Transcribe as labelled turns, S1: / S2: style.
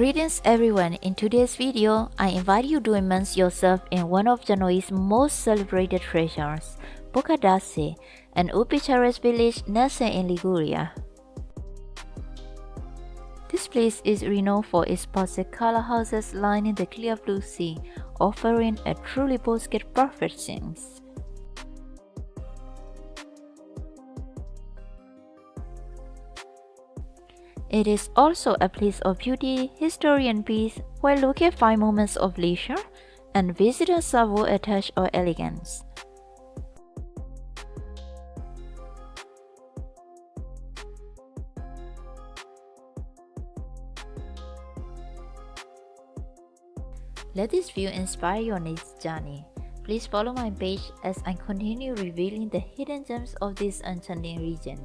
S1: Greetings everyone, in today's video, I invite you to immerse yourself in one of Genoa's most celebrated treasures, Boccadasse, an picturesque village nestled in Liguria. This place is renowned for its posted color houses lining the clear blue sea, offering a truly postcard perfect scenes. It is also a place of beauty, history and peace, where locals find moments of leisure and visitors savour a touch of elegance. Let this view inspire your next journey. Please follow my page as I continue revealing the hidden gems of this enchanting region.